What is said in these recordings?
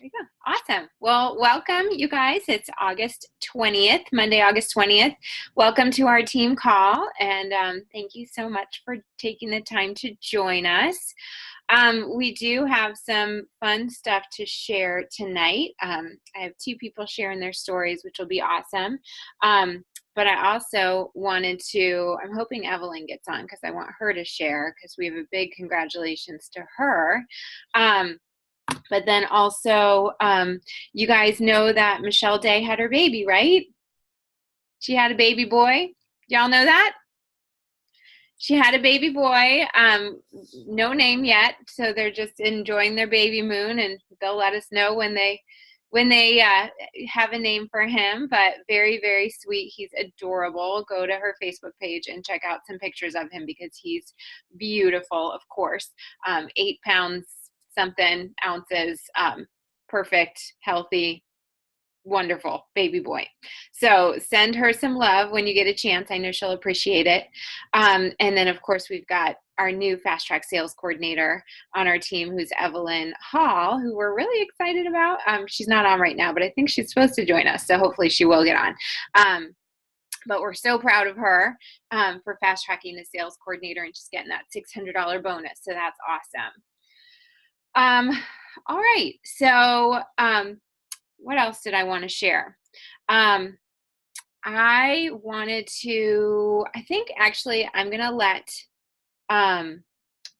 There you go. Awesome. Well, welcome, you guys. It's August 20th, Monday, August 20th. Welcome to our team call, and thank you so much for taking the time to join us. We do have some fun stuff to share tonight. I have two people sharing their stories, which will be awesome. But I also wanted to, I'm hoping Evelyn gets on because I want her to share because we have a big congratulations to her. But then also, you guys know that Michelle Day had her baby, right? She had a baby boy. Y'all know that? She had a baby boy, no name yet, so they're just enjoying their baby moon, and they'll let us know when they have a name for him. But very, very sweet. He's adorable. Go to her Facebook page and check out some pictures of him because he's beautiful, of course. 8 pounds something ounces, perfect, healthy, wonderful baby boy. So send her some love when you get a chance. I know she'll appreciate it. And then, of course, we've got our new fast track sales coordinator on our team, who's Evelyn Hall, who we're really excited about. She's not on right now, but I think she's supposed to join us, so hopefully she will get on. But we're so proud of her for fast tracking the sales coordinator and just getting that $600 bonus. So that's awesome. All right. So, what else did I want to share? I think actually I'm going to let,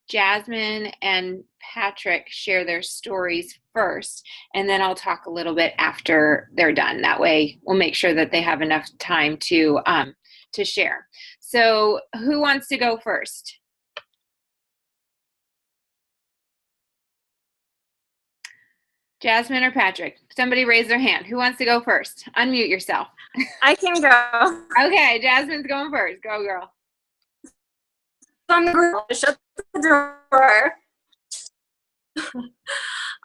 Jasmine and Patrick share their stories first, and then I'll talk a little bit after they're done. That way we'll make sure that they have enough time to share. So who wants to go first? Jasmine or Patrick? Somebody raise their hand. Who wants to go first? Unmute yourself. I can go. Okay, Jasmine's going first. Go, girl. Shut the door.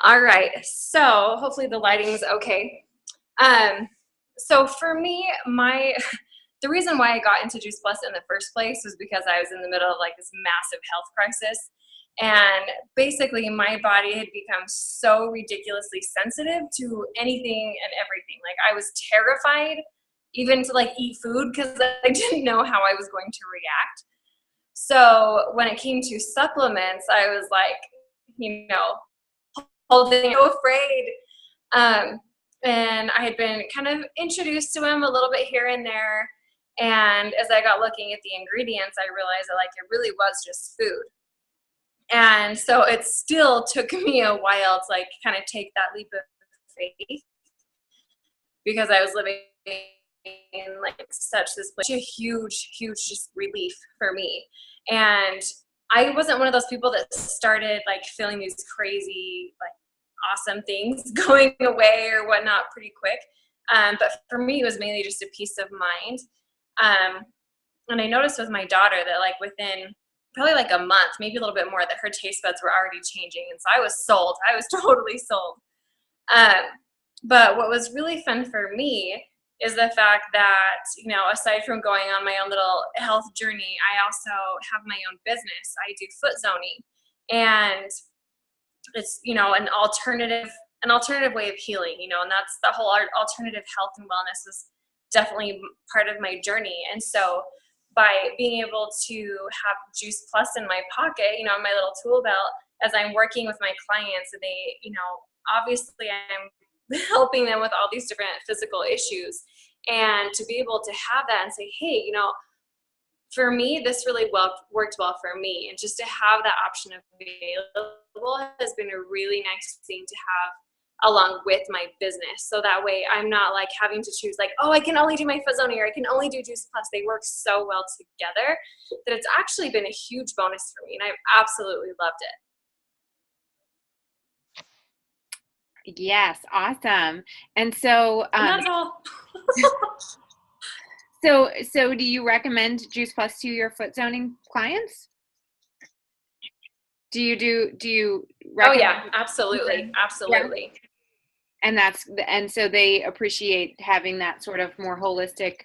All right. So hopefully the lighting's okay. So for me, the reason why I got into Juice Plus in the first place was because I was in the middle of like this massive health crisis. And basically my body had become so ridiculously sensitive to anything and everything. Like I was terrified even to like eat food because I didn't know how I was going to react. So when it came to supplements, I was like, holding so afraid. And I had been kind of introduced to them a little bit here and there. And as I got looking at the ingredients, I realized that like it really was just food. And so it still took me a while to like kind of take that leap of faith because I was living in like such this place, a huge just relief for me. And I wasn't one of those people that started like feeling these crazy, like awesome things going away or whatnot pretty quick. But for me, it was mainly just a peace of mind. And I noticed with my daughter that like within probably like a month, maybe a little bit more, that her taste buds were already changing. And so I was sold. I was totally sold. But what was really fun for me is the fact that, aside from going on my own little health journey, I also have my own business. I do foot zoning. And it's, an alternative way of healing, and that's the whole alternative health and wellness is definitely part of my journey. And so by being able to have Juice Plus in my pocket, my little tool belt, as I'm working with my clients, they, obviously I'm helping them with all these different physical issues. And to be able to have that and say, hey, for me, this really worked well for me. And just to have that option available has been a really nice thing to have along with my business. So that way I'm not like having to choose like, oh, I can only do my foot zoning or I can only do Juice Plus. They work so well together that it's actually been a huge bonus for me. And I've absolutely loved it. Yes. Awesome. And so, and that's all. So do you recommend Juice Plus to your foot zoning clients? Do you recommend? Oh yeah, absolutely. Absolutely. Yeah. And so they appreciate having that sort of more holistic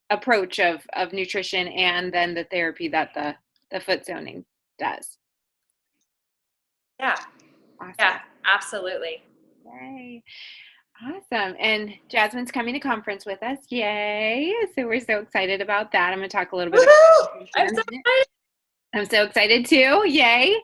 approach of nutrition and then the therapy that the foot zoning does. Yeah. Awesome. Yeah, Absolutely. Yay. Awesome. And Jasmine's coming to conference with us. Yay. So we're so excited about that. I'm going to talk a little bit Woohoo! I'm about so it. excited. I'm so excited too. Yay.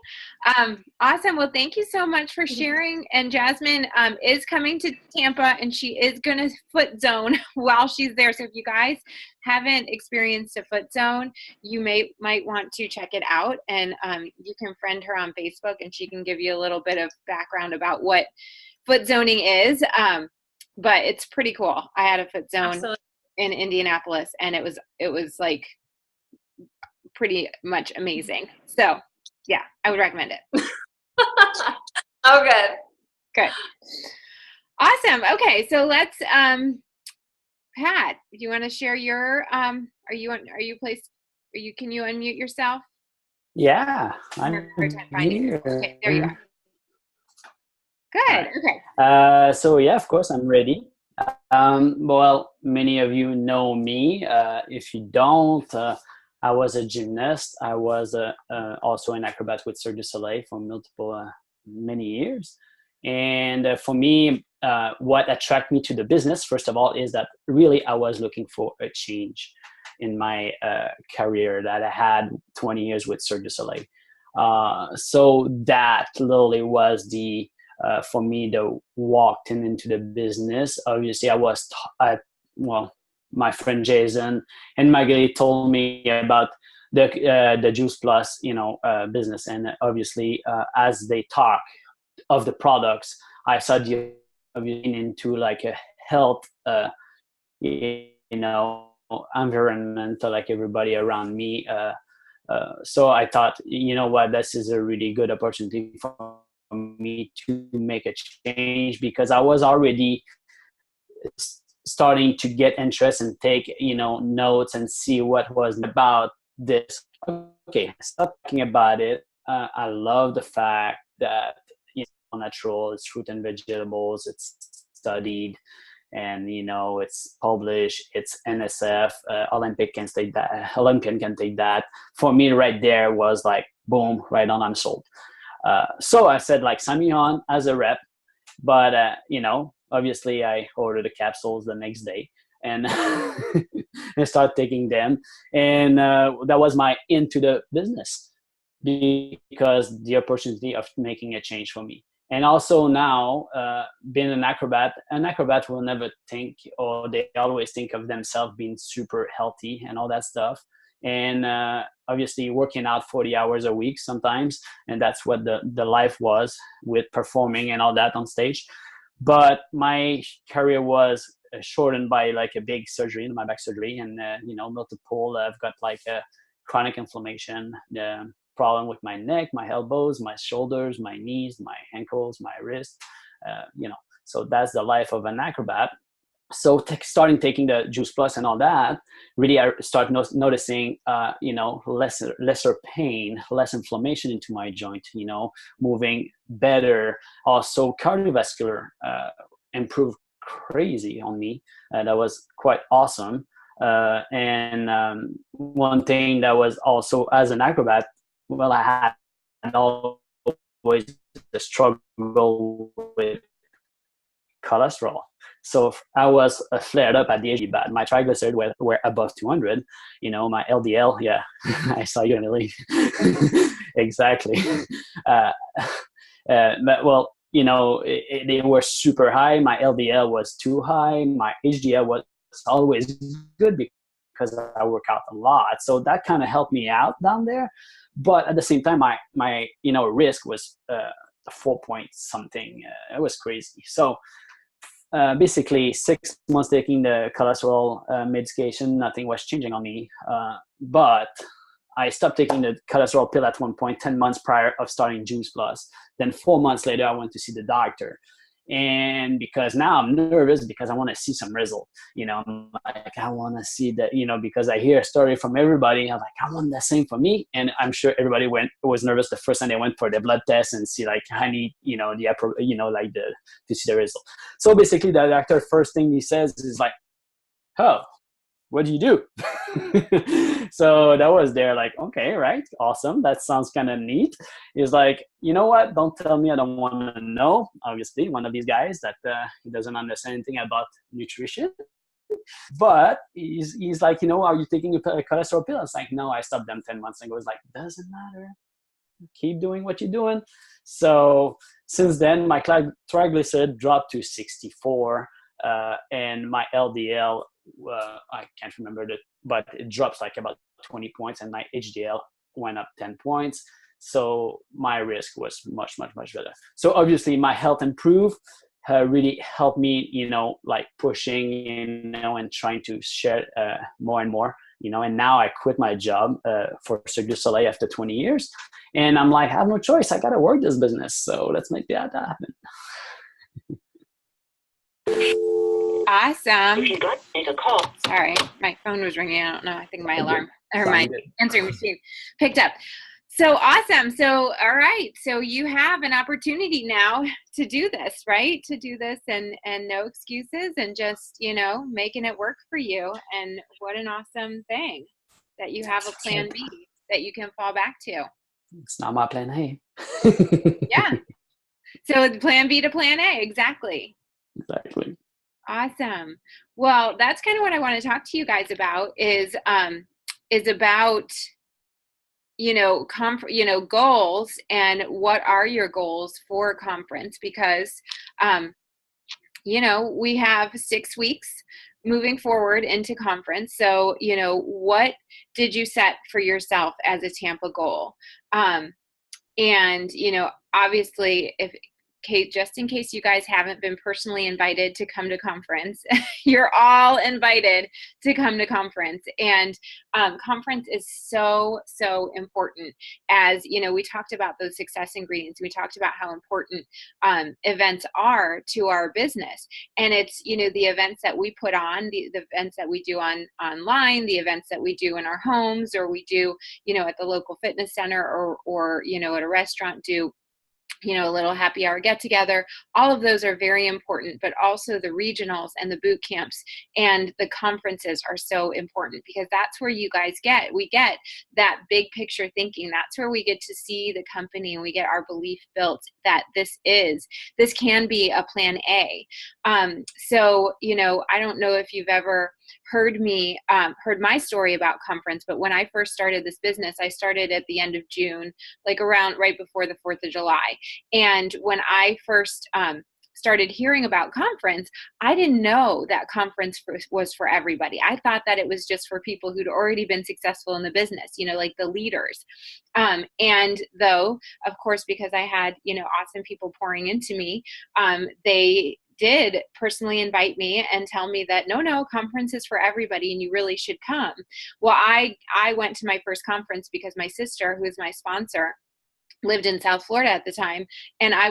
Awesome. Well, thank you so much for sharing. And Jasmine is coming to Tampa, and she is going to foot zone while she's there. So if you guys haven't experienced a foot zone, you might want to check it out. And you can friend her on Facebook, and she can give you a little bit of background about what foot zoning is. But it's pretty cool. I had a foot zone Absolutely. in Indianapolis, and it was like pretty much amazing. So yeah, I would recommend it. Oh, good. Good. Awesome. Okay. So let's, Pat, do you want to share your, can you unmute yourself? Yeah, I'm here. Okay, there you are. Good. Right. Okay. So yeah, of course, I'm ready. Well, many of you know me. If you don't, I was a gymnast. I was also an acrobat with Cirque du Soleil for many years. And for me, what attracted me to the business, first of all, is that really I was looking for a change in my career that I had 20 years with Cirque du Soleil. So that literally was for me, the walked into the business. Obviously, I was my friend Jason and Maggie told me about the Juice Plus, business, and obviously, as they talk of the products, I saw the into like a health, environment, like everybody around me. So I thought, you know what, this is a really good opportunity for me to make a change, because I was already starting to get interest and take notes and see what was about this. Okay, start talking about it. I love the fact that natural, it's fruit and vegetables, it's studied, and it's published, it's NSF, Olympian can take that. For me right there was like boom, right on, I'm sold. So I said, like, sign me on as a rep. But, obviously I ordered the capsules the next day and I started taking them. And that was my into the business, because the opportunity of making a change for me. And also now, being an acrobat will never think, or they always think of themselves being super healthy and all that stuff. And obviously working out 40 hours a week sometimes, and that's what the life was with performing and all that on stage. But my career was shortened by like a big surgery, my back surgery, and multiple. I've got like a chronic inflammation, problem with my neck, my elbows, my shoulders, my knees, my ankles, my wrist. So that's the life of an acrobat. So starting taking the Juice Plus and all that, really I start noticing, lesser pain, less inflammation into my joint, moving better. Also cardiovascular improved crazy on me. That was quite awesome. And one thing that was also, as an acrobat, well, I had always the struggle with cholesterol. So I was flared up at the age bad. My triglycerides were above 200. My LDL, yeah, I saw you, Emily. Exactly. Well, they were super high. My LDL was too high. My HDL was always good because I work out a lot. So that kind of helped me out down there. But at the same time, my risk was 4 point something. It was crazy. So basically 6 months taking the cholesterol medication, nothing was changing on me. But I stopped taking the cholesterol pill at one point, 10 months prior of starting Juice Plus. Then 4 months later, I went to see the doctor. And because now I'm nervous, because I want to see some result, like I want to see that, because I hear a story from everybody. I'm like, I want the same for me. And I'm sure everybody was nervous the first time they went for the blood test and see like, I need, to see the result. So basically the doctor, first thing he says is like, oh, what do you do? So that was there like, okay, right. Awesome. That sounds kind of neat. He's like, you know what? Don't tell me. I don't want to know. Obviously, one of these guys that he doesn't understand anything about nutrition. But he's like, are you taking a cholesterol pill? I was like, no, I stopped them 10 months ago. It's like, doesn't matter. Keep doing what you're doing. So since then, my triglyceride dropped to 64, and my LDL, I can't remember that, but it drops like about 20 points, and my HDL went up 10 points. So my risk was much, much, much better. So obviously my health improved. Really helped me, like pushing, and trying to share more and more, and now I quit my job for Cirque du Soleil after 20 years. And I'm like, I have no choice. I got to work this business. So let's make that happen. Awesome. If you'd like to make a call. Sorry, my phone was ringing. I don't know. I think my alarm or my answering machine picked up. So awesome. So, all right. So you have an opportunity now to do this, right? To do this and no excuses and just, making it work for you. And what an awesome thing that you have a plan B that you can fall back to. It's not my plan A. Yeah. So plan B to plan A. Exactly. Exactly. Awesome. Well, that's kind of what I want to talk to you guys about is about goals and what are your goals for a conference, because we have 6 weeks moving forward into conference. So what did you set for yourself as a Tampa goal? And obviously, just in case you guys haven't been personally invited to come to conference, you're all invited to come to conference. And conference is so, so important. As we talked about those success ingredients. We talked about how important events are to our business. And it's, the events that we put on, the events that we do online, the events that we do in our homes, or we do, at the local fitness center or at a restaurant, do a little happy hour get together. All of those are very important, but also the regionals and the boot camps and the conferences are so important, because that's where we get that big picture thinking. That's where we get to see the company and we get our belief built that this can be a plan A. So, I don't know if you've ever heard my story about conference, but when I first started this business, I started at the end of June, like around right before the 4th of July. And when I first started hearing about conference, I didn't know that conference was for everybody. I thought that it was just for people who'd already been successful in the business, like the leaders. And though, of course, because I had, awesome people pouring into me, they did personally invite me and tell me that no, conference is for everybody and you really should come. Well, I went to my first conference because my sister, who is my sponsor, lived in South Florida at the time, and I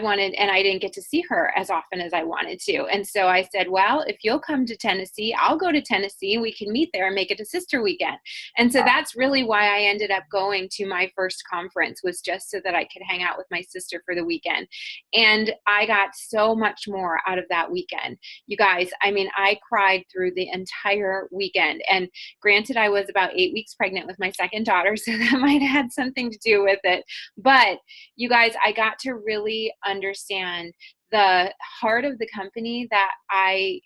didn't get to see her as often as I wanted to. And so I said, well, if you'll come to Tennessee, I'll go to Tennessee and we can meet there and make it a sister weekend. And so that's really why I ended up going to my first conference, was just so that I could hang out with my sister for the weekend. And I got so much more out of that weekend. You guys, I cried through the entire weekend. And granted, I was about 8 weeks pregnant with my second daughter, so that might have had something to do with it. But you guys, I got to really understand the heart of the company that I,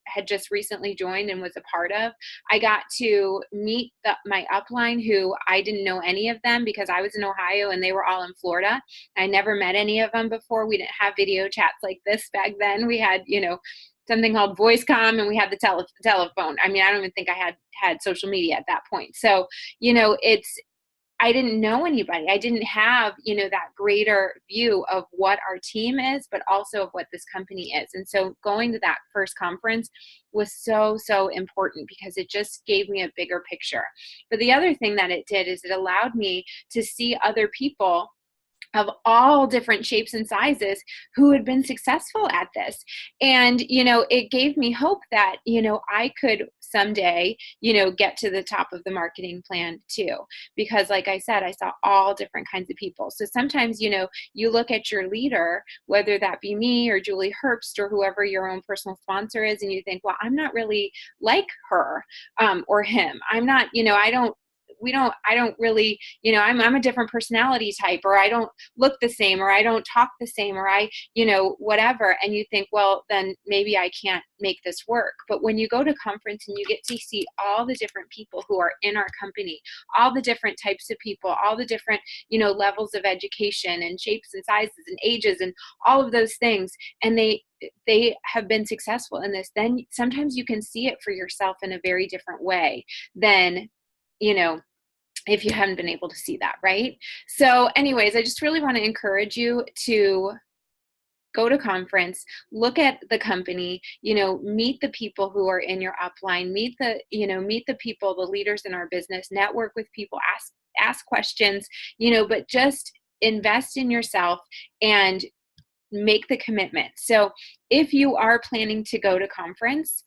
had just recently joined and was a part of. I got to meet my upline, who I didn't know any of them because I was in Ohio and they were all in Florida. I never met any of them before. We didn't have video chats like this back then. We had, something called VoiceCom, and we had the telephone. I don't even think I had social media at that point. So, I didn't know anybody. I didn't have, that greater view of what our team is, but also of what this company is. And so going to that first conference was so, so important, because it just gave me a bigger picture. But the other thing that it did is it allowed me to see other people of all different shapes and sizes who had been successful at this. And, it gave me hope that, I could someday, get to the top of the marketing plan too. Because like I said, I saw all different kinds of people. So sometimes, you look at your leader, whether that be me or Julie Herbst or whoever your own personal sponsor is, and you think, well, I'm not really like her or him. I'm not, I don't really, I'm a different personality type, or I don't look the same, or I don't talk the same, or I, whatever. And you think, well, then maybe I can't make this work. But when you go to conference and you get to see all the different people who are in our company, all the different types of people, all the different, levels of education and shapes and sizes and ages and all of those things, and they have been successful in this, then sometimes you can see it for yourself in a very different way than, if you haven't been able to see that, right? So anyways, I just really want to encourage you to go to conference, look at the company, meet the people who are in your upline, meet the people, the leaders in our business, network with people, ask questions, but just invest in yourself and make the commitment. So if you are planning to go to conference,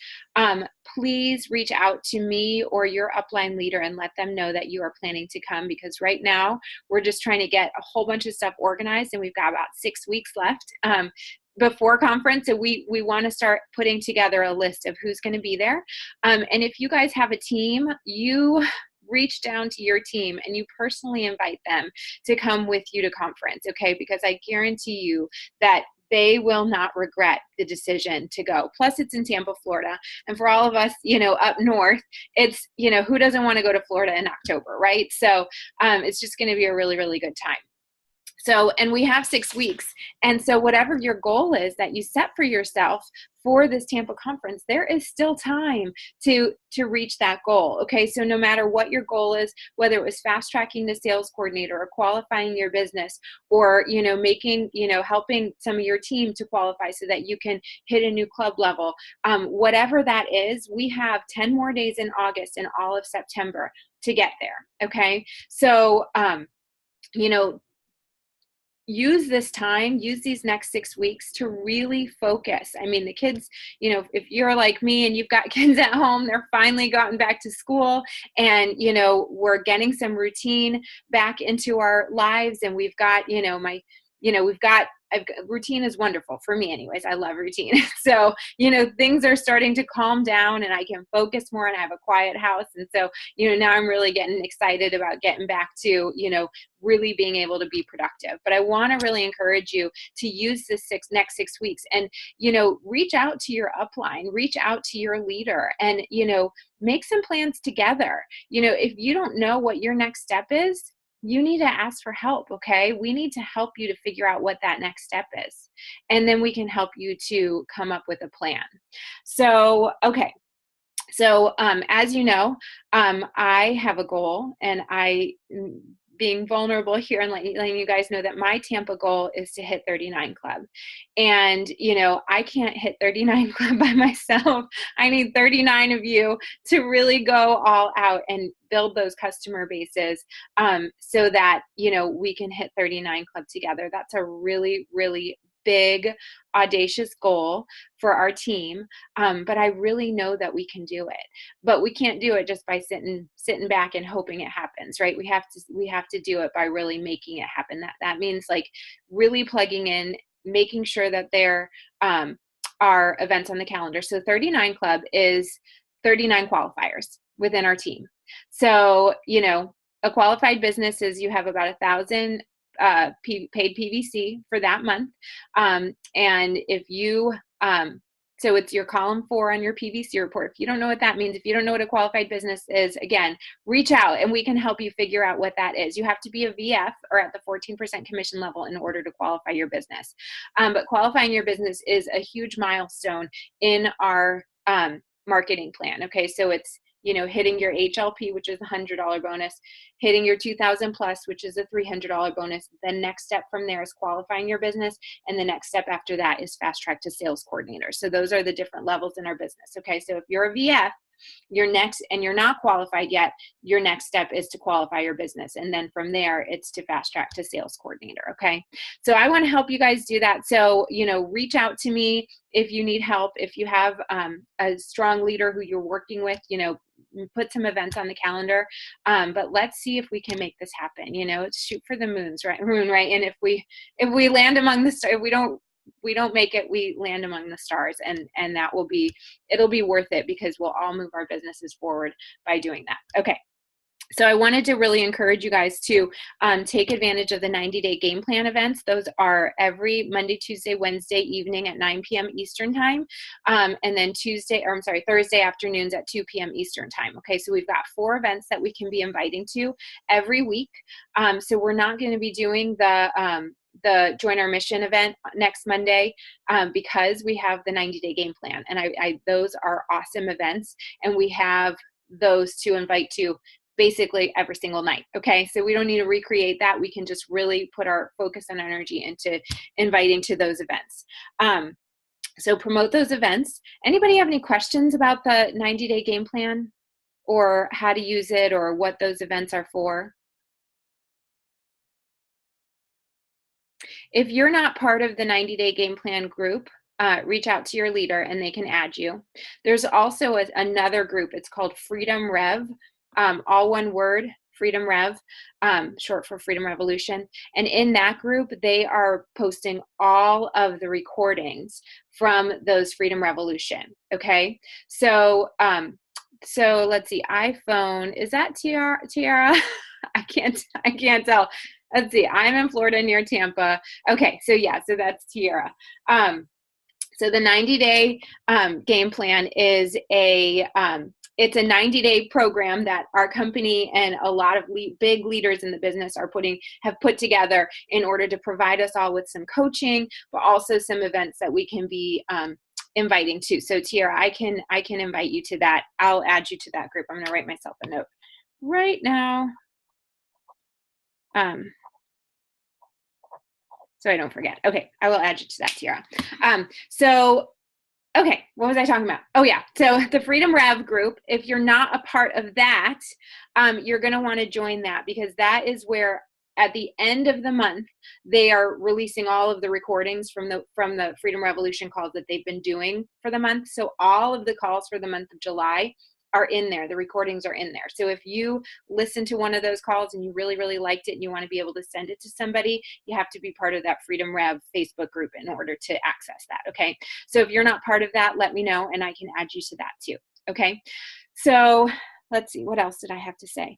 please reach out to me or your upline leader and let them know that you are planning to come, because right now we're just trying to get a whole bunch of stuff organized, and we've got about 6 weeks left before conference. So we want to start putting together a list of who's going to be there. And if you guys have a team, you reach down to your team and you personally invite them to come with you to conference, okay? Because I guarantee you that they will not regret the decision to go. Plus, it's in Tampa, Florida. And for all of us, up north, it's, who doesn't want to go to Florida in October, right? So it's just going to be a really, really good time. So, and we have 6 weeks. And so whatever your goal is that you set for yourself for this Tampa conference, there is still time to reach that goal. Okay. So no matter what your goal is, whether it was fast tracking the sales coordinator or qualifying your business, or, making, helping some of your team to qualify so that you can hit a new club level, whatever that is, we have 10 more days in August and all of September to get there. Okay. So, use this time, use these next 6 weeks to really focus. I mean, the kids, if you're like me and you've got kids at home, they're finally gotten back to school, and, we're getting some routine back into our lives. And we've got, routine is wonderful for me anyways. I love routine. So, things are starting to calm down and I can focus more, and I have a quiet house. And so, now I'm really getting excited about getting back to, really being able to be productive. But I want to really encourage you to use this next 6 weeks and, reach out to your upline, reach out to your leader, and, make some plans together. If you don't know what your next step is, you need to ask for help, okay? We need to help you to figure out what that next step is. And then we can help you to come up with a plan. So, okay. So, as you know, I have a goal, and being vulnerable here and letting you guys know that my Tampa goal is to hit 39 club. And, I can't hit 39 club by myself. I need 39 of you to really go all out and build those customer bases so that, we can hit 39 club together. That's a really, really big, audacious goal for our team. But I really know that we can do it. But we can't do it just by sitting back and hoping it happens, right? We have to do it by really making it happen. That means like really plugging in, making sure that there are events on the calendar. So 39 Club is 39 qualifiers within our team. So, a qualified business is you have about 1,000 paid PVC for that month. And if you, so it's your column 4 on your PVC report. If you don't know what that means, if you don't know what a qualified business is, again, reach out and we can help you figure out what that is. You have to be a VF or at the 14% commission level in order to qualify your business. But qualifying your business is a huge milestone in our marketing plan. Okay, so it's hitting your HLP, which is a $100 bonus, hitting your 2,000 plus, which is a $300 bonus. The next step from there is qualifying your business. And the next step after that is fast track to sales coordinator. So those are the different levels in our business. Okay. So if you're a VF, Your next, and you're not qualified yet, your next step is to qualify your business. And then from there, it's to fast track to sales coordinator. Okay. So I want to help you guys do that. So, reach out to me if you need help. If you have a strong leader who you're working with, put some events on the calendar. But let's see if we can make this happen. It's shoot for the moon, right? And if we land among the stars, if we don't make it, we land among the stars, and it'll be worth it, because we'll all move our businesses forward by doing that. Okay. So I wanted to really encourage you guys to take advantage of the 90-day game plan events. Those are every Monday, Tuesday, Wednesday evening at 9 p.m. Eastern time, and then Thursday afternoons at 2 p.m. Eastern time. Okay, so we've got 4 events that we can be inviting to every week. So we're not going to be doing the Join Our Mission event next Monday because we have the 90-day game plan, and those are awesome events, and we have those to invite to basically every single night. Okay, so we don't need to recreate that. We can just really put our focus and energy into inviting to those events. So promote those events. Anybody have any questions about the 90-day game plan, or how to use it, or what those events are for? If you're not part of the 90-day game plan group, reach out to your leader and they can add you. There's also another group. It's called Freedom Rev. All one word, Freedom Rev, short for Freedom Revolution. And in that group, they are posting all of the recordings from those Freedom Revolution. Okay. So let's see, iPhone, is that Tiara? I can't tell. Let's see, I'm in Florida near Tampa. Okay. So yeah, so that's Tiara. So the 90-day game plan is it's a 90-day program that our company and a lot of big leaders in the business have put together in order to provide us all with some coaching, but also some events that we can be inviting to. So Tiara, I can invite you to that. I'll add you to that group. I'm going to write myself a note right now, so I don't forget. Okay, I will add you to that, Tiara. Okay, what was I talking about? Oh yeah, so the Freedom Rev group, if you're not a part of that, you're gonna wanna join that, because that is where at the end of the month, they are releasing all of the recordings from the Freedom Revolution calls that they've been doing for the month. So all of the calls for the month of July are in there. The recordings are in there. So if you listen to one of those calls and you really, really liked it and you want to be able to send it to somebody, you have to be part of that Freedom Rev Facebook group in order to access that. Okay. So if you're not part of that, let me know and I can add you to that too. Okay. So let's see, what else did I have to say?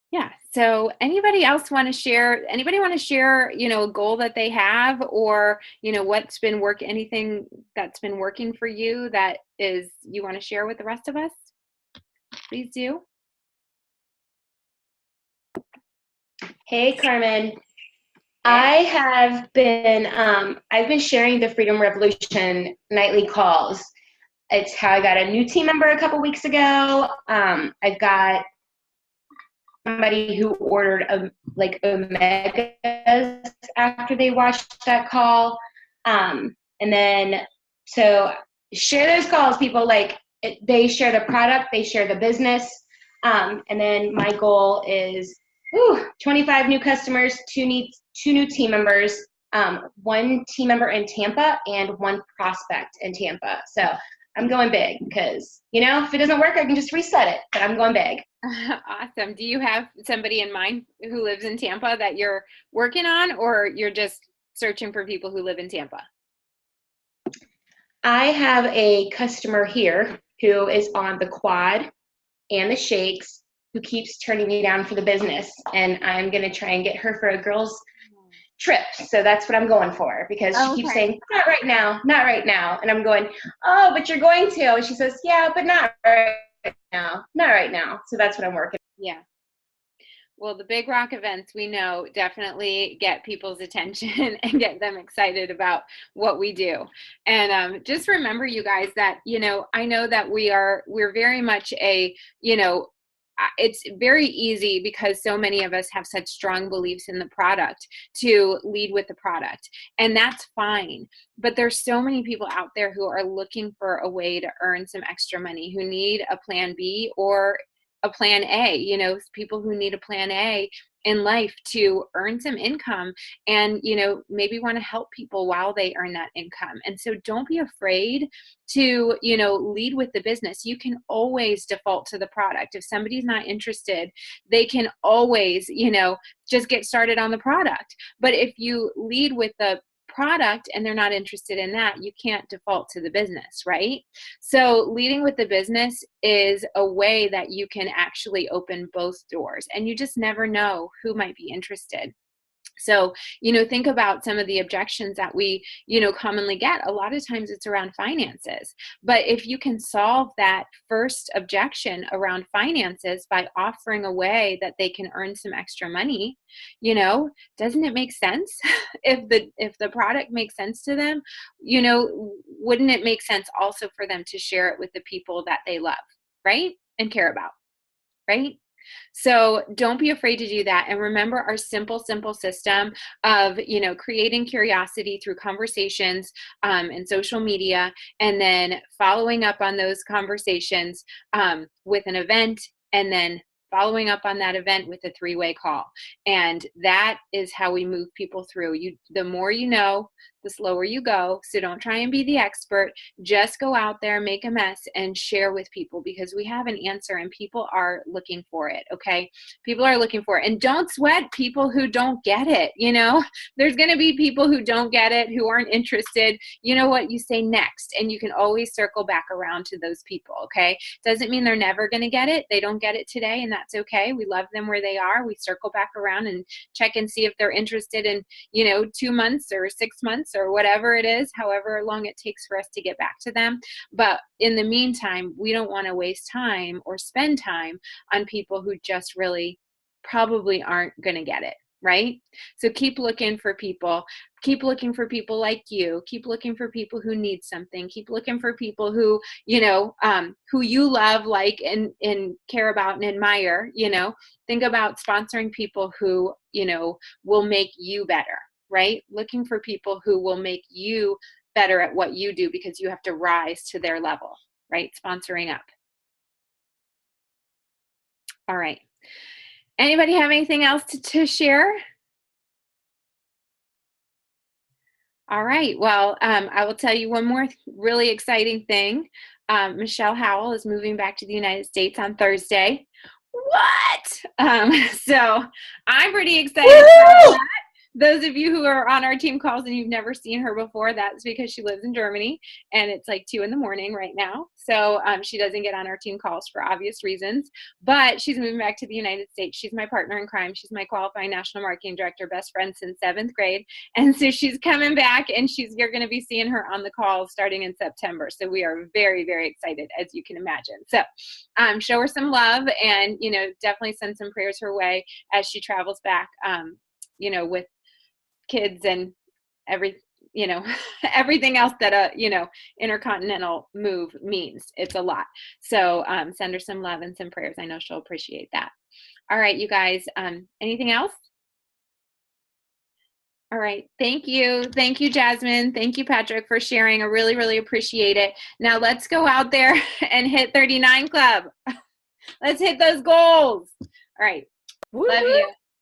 Yeah. So anybody else want to share, a goal that they have, or, what's been anything that's been working for you that you want to share with the rest of us? Please do. Hey, Carmen. I have been, I've been sharing the Freedom Revolution nightly calls. It's how I got a new team member a couple weeks ago. I've got somebody who ordered omegas after they watched that call. And then, so share those calls, people. They share the product, they share the business. And then my goal is 25 new customers, two new team members, 1 team member in Tampa, and 1 prospect in Tampa. So I'm going big because, if it doesn't work, I can just reset it, but I'm going big. Awesome. Do you have somebody in mind who lives in Tampa that you're working on, or you're just searching for people who live in Tampa? I have a customer here who is on the quad and the shakes, who keeps turning me down for the business, and I'm going to try and get her for a girls' trip. So that's what I'm going for, because she keeps saying, not right now, not right now. And I'm going, oh, but you're going to. And she says, yeah, but not right now, not right now. So that's what I'm working. Yeah. Well, the Big Rock events, we know, definitely get people's attention and get them excited about what we do. And just remember, you guys, that, I know that we're very much a, it's very easy because so many of us have such strong beliefs in the product to lead with the product, and that's fine. But there's so many people out there who are looking for a way to earn some extra money, who need a plan B or a plan A, you know, people who need a plan A in life to earn some income and, you know, maybe want to help people while they earn that income. And so don't be afraid to, you know, lead with the business. You can always default to the product. If somebody's not interested, they can always, you know, just get started on the product. But if you lead with the product and they're not interested in that, you can't default to the business, right? So leading with the business is a way that you can actually open both doors, and you just never know who might be interested. So, you know, think about some of the objections that we, you know, commonly get. A lot of times it's around finances. But if you can solve that first objection around finances by offering a way that they can earn some extra money, you know, doesn't it make sense? If the product makes sense to them, you know, wouldn't it make sense also for them to share it with the people that they love, right? And care about, right? So don't be afraid to do that. And remember our simple system of, you know, creating curiosity through conversations and social media, and then following up on those conversations with an event, and then following up on that event with a 3-way call. And that is how we move people through. The more you know, the slower you go. So don't try and be the expert. Just go out there, make a mess, and share with people, because we have an answer and people are looking for it, okay? People are looking for it. And don't sweat people who don't get it, you know? There's going to be people who don't get it, who aren't interested. You know what? You say next, and you can always circle back around to those people, okay? Doesn't mean they're never going to get it. They don't get it today, and that's okay. We love them where they are. We circle back around and check and see if they're interested in, you know, 2 months or 6 months or whatever it is, however long it takes for us to get back to them. But in the meantime, we don't want to waste time or spend time on people who just really probably aren't going to get it, right? So keep looking for people. Keep looking for people like you. Keep looking for people who need something. Keep looking for people who, you know, who you love, like, and care about and admire, you know. Think about sponsoring people who, you know, will make you better, right? Looking for people who will make you better at what you do, because you have to rise to their level, right? Sponsoring up. All right. Anybody have anything else to share? All right. Well, I will tell you one more really exciting thing. Michelle Howell is moving back to the United States on Thursday. What? So I'm pretty excited about that. Those of you who are on our team calls and you've never seen her before, that's because she lives in Germany, and it's like 2 a.m. right now. So she doesn't get on our team calls for obvious reasons, but she's moving back to the United States. She's my partner in crime. She's my qualifying national marketing director, best friend since 7th grade. And so she's coming back, and you're going to be seeing her on the calls starting in September. So we are very, very excited, as you can imagine. So show her some love, and, you know, definitely send some prayers her way as she travels back, you know, with kids and you know, everything else that a, you know, intercontinental move means. It's a lot. So send her some love and some prayers. I know she'll appreciate that. All right, you guys, anything else? All right. Thank you. Thank you, Jasmine. Thank you, Patrick, for sharing. I really, really appreciate it. Now let's go out there and hit 39 Club. Let's hit those goals. All right. Love you.